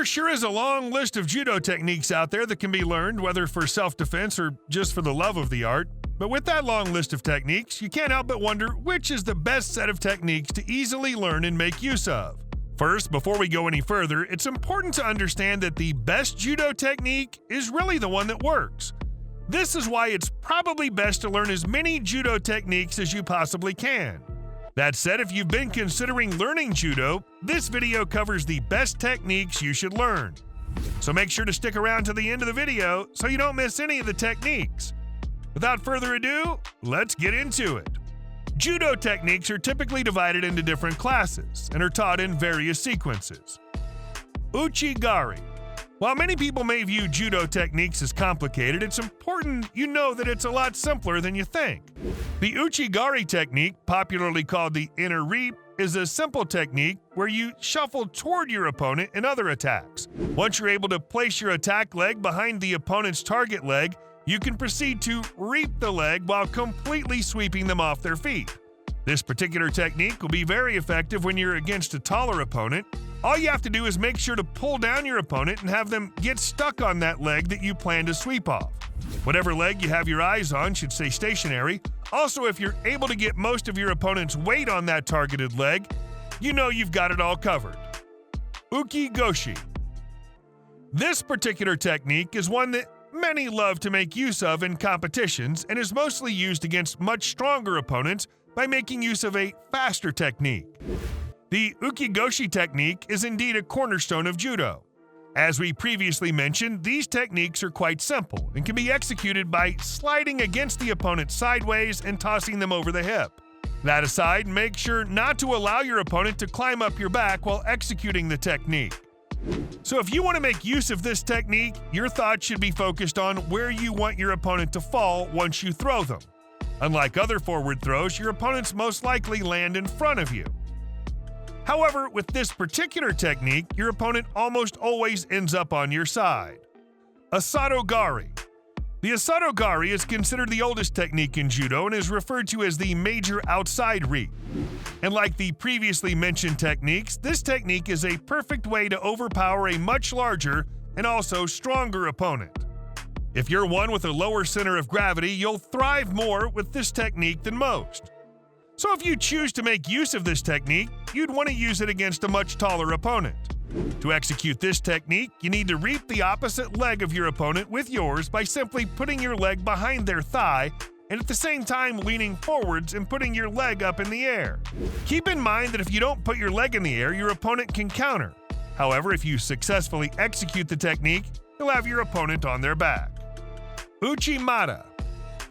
There sure is a long list of judo techniques out there that can be learned, whether for self-defense or just for the love of the art. But with that long list of techniques, you can't help but wonder which is the best set of techniques to easily learn and make use of. First, before we go any further, it's important to understand that the best judo technique is really the one that works. This is why it's probably best to learn as many judo techniques as you possibly can. That said, if you've been considering learning judo, this video covers the best techniques you should learn. So make sure to stick around to the end of the video so you don't miss any of the techniques. Without further ado, let's get into it. Judo techniques are typically divided into different classes and are taught in various sequences. Uchi-gari. While many people may view judo techniques as complicated, it's important you know that it's a lot simpler than you think. The uchi-gari technique, popularly called the inner reap, is a simple technique where you shuffle toward your opponent in other attacks. Once you're able to place your attack leg behind the opponent's target leg, you can proceed to reap the leg while completely sweeping them off their feet. This particular technique will be very effective when you're against a taller opponent. All you have to do is make sure to pull down your opponent and have them get stuck on that leg that you plan to sweep off. Whatever leg you have your eyes on should stay stationary. Also, if you're able to get most of your opponent's weight on that targeted leg, you know you've got it all covered. Uki-goshi. This particular technique is one that many love to make use of in competitions and is mostly used against much stronger opponents by making use of a faster technique. The uki-goshi technique is indeed a cornerstone of judo. As we previously mentioned, these techniques are quite simple and can be executed by sliding against the opponent sideways and tossing them over the hip. That aside, make sure not to allow your opponent to climb up your back while executing the technique. So if you want to make use of this technique, your thoughts should be focused on where you want your opponent to fall once you throw them. Unlike other forward throws, your opponents most likely land in front of you. However, with this particular technique, your opponent almost always ends up on your side. Asado-gari. The asado-gari is considered the oldest technique in judo and is referred to as the major outside reap. And like the previously mentioned techniques, this technique is a perfect way to overpower a much larger and also stronger opponent. If you're one with a lower center of gravity, you'll thrive more with this technique than most. So if you choose to make use of this technique, you'd want to use it against a much taller opponent. To execute this technique, you need to reap the opposite leg of your opponent with yours by simply putting your leg behind their thigh and at the same time leaning forwards and putting your leg up in the air. Keep in mind that if you don't put your leg in the air, your opponent can counter. However, if you successfully execute the technique, you'll have your opponent on their back. Uchimata.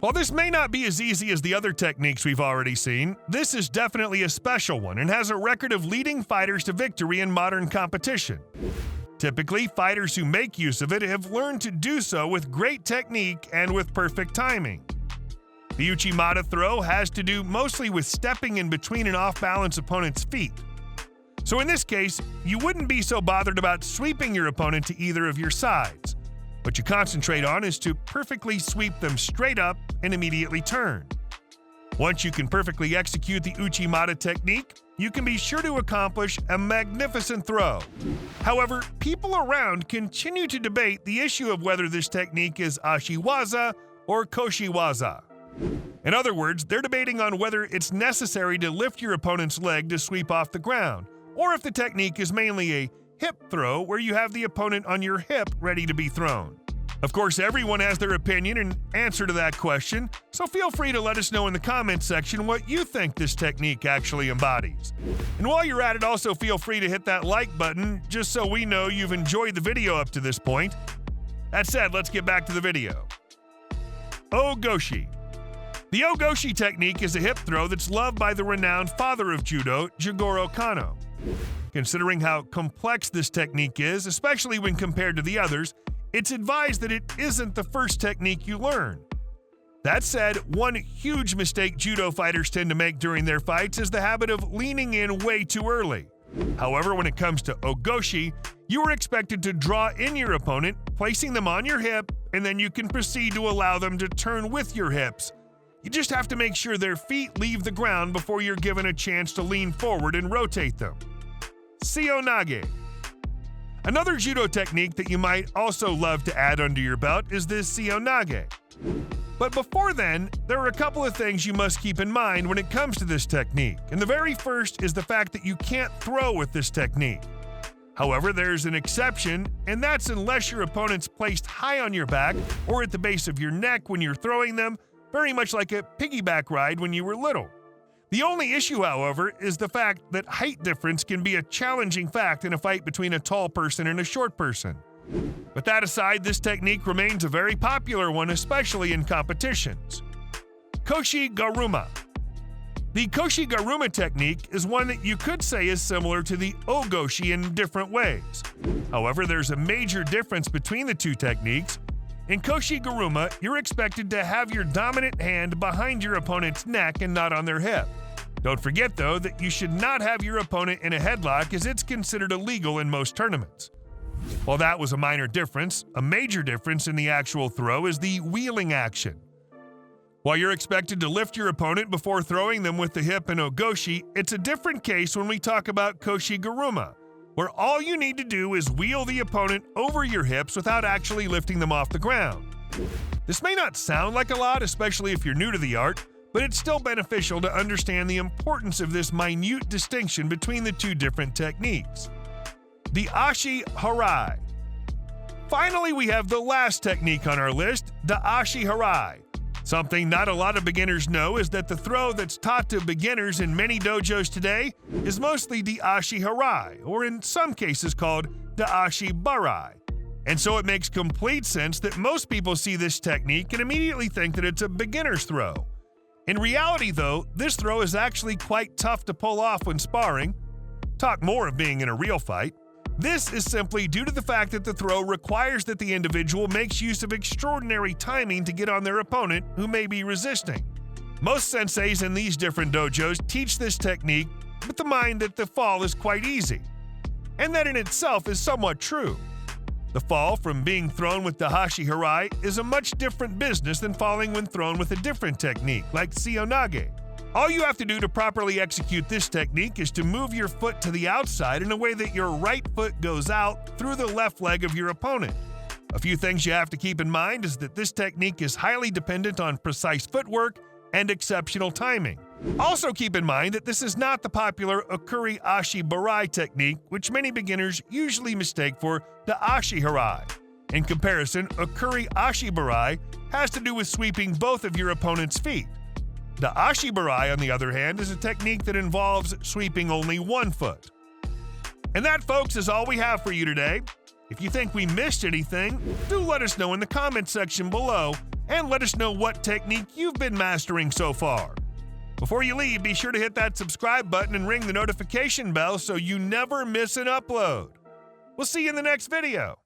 While this may not be as easy as the other techniques we've already seen, this is definitely a special one and has a record of leading fighters to victory in modern competition. Typically, fighters who make use of it have learned to do so with great technique and with perfect timing. The Uchimata throw has to do mostly with stepping in between an off-balance opponent's feet. So in this case, you wouldn't be so bothered about sweeping your opponent to either of your sides. What you concentrate on is to perfectly sweep them straight up and immediately turn. Once you can perfectly execute the Uchimata technique, you can be sure to accomplish a magnificent throw. However, people around continue to debate the issue of whether this technique is ashiwaza or koshiwaza. In other words, they're debating on whether it's necessary to lift your opponent's leg to sweep off the ground, or if the technique is mainly a hip throw where you have the opponent on your hip ready to be thrown. Of course, everyone has their opinion and answer to that question, so feel free to let us know in the comments section what you think this technique actually embodies. And while you're at it, also feel free to hit that like button just so we know you've enjoyed the video up to this point. That said, let's get back to the video. Ogoshi. The Ogoshi technique is a hip throw that's loved by the renowned father of judo, Jigoro Kano. Considering how complex this technique is, especially when compared to the others, it's advised that it isn't the first technique you learn. That said, one huge mistake judo fighters tend to make during their fights is the habit of leaning in way too early. However, when it comes to Ogoshi, you are expected to draw in your opponent, placing them on your hip, and then you can proceed to allow them to turn with your hips. You just have to make sure their feet leave the ground before you're given a chance to lean forward and rotate them. Seonage. Another judo technique that you might also love to add under your belt is the seonage. But before then, there are a couple of things you must keep in mind when it comes to this technique, and the very first is the fact that you can't throw with this technique. However, there's an exception, and that's unless your opponent's placed high on your back or at the base of your neck when you're throwing them, very much like a piggyback ride when you were little. The only issue, however, is the fact that height difference can be a challenging fact in a fight between a tall person and a short person. With that aside, this technique remains a very popular one, especially in competitions. Koshi Garuma. The Koshi Garuma technique is one that you could say is similar to the Ogoshi in different ways. However, there's a major difference between the two techniques. In Koshi Garuma, you're expected to have your dominant hand behind your opponent's neck and not on their hip. Don't forget, though, that you should not have your opponent in a headlock, as it's considered illegal in most tournaments. While that was a minor difference, a major difference in the actual throw is the wheeling action. While you're expected to lift your opponent before throwing them with the hip in Ogoshi, it's a different case when we talk about Koshi Garuma, where all you need to do is wheel the opponent over your hips without actually lifting them off the ground. This may not sound like a lot, especially if you're new to the art, but it's still beneficial to understand the importance of this minute distinction between the two different techniques. The Ashi Harai. Finally, we have the last technique on our list, the Ashi Harai. Something not a lot of beginners know is that the throw that's taught to beginners in many dojos today is mostly the Ashi Harai, or in some cases called the Ashi Barai. And so it makes complete sense that most people see this technique and immediately think that it's a beginner's throw. In reality, though, this throw is actually quite tough to pull off when sparring. Talk more of being in a real fight. This is simply due to the fact that the throw requires that the individual makes use of extraordinary timing to get on their opponent who may be resisting. Most senseis in these different dojos teach this technique with the mind that the fall is quite easy, and that in itself is somewhat true. The fall from being thrown with the Ashi Harai is a much different business than falling when thrown with a different technique like seonage. All you have to do to properly execute this technique is to move your foot to the outside in a way that your right foot goes out through the left leg of your opponent. A few things you have to keep in mind is that this technique is highly dependent on precise footwork and exceptional timing. Also keep in mind that this is not the popular Okuri Ashi Barai technique, which many beginners usually mistake for the Ashi Harai. In comparison, Okuri Ashi Barai has to do with sweeping both of your opponent's feet. The Ashi Barai, on the other hand, is a technique that involves sweeping only one foot. And that, folks, is all we have for you today. If you think we missed anything, do let us know in the comment section below, and let us know what technique you've been mastering so far. Before you leave, be sure to hit that subscribe button and ring the notification bell so you never miss an upload. We'll see you in the next video.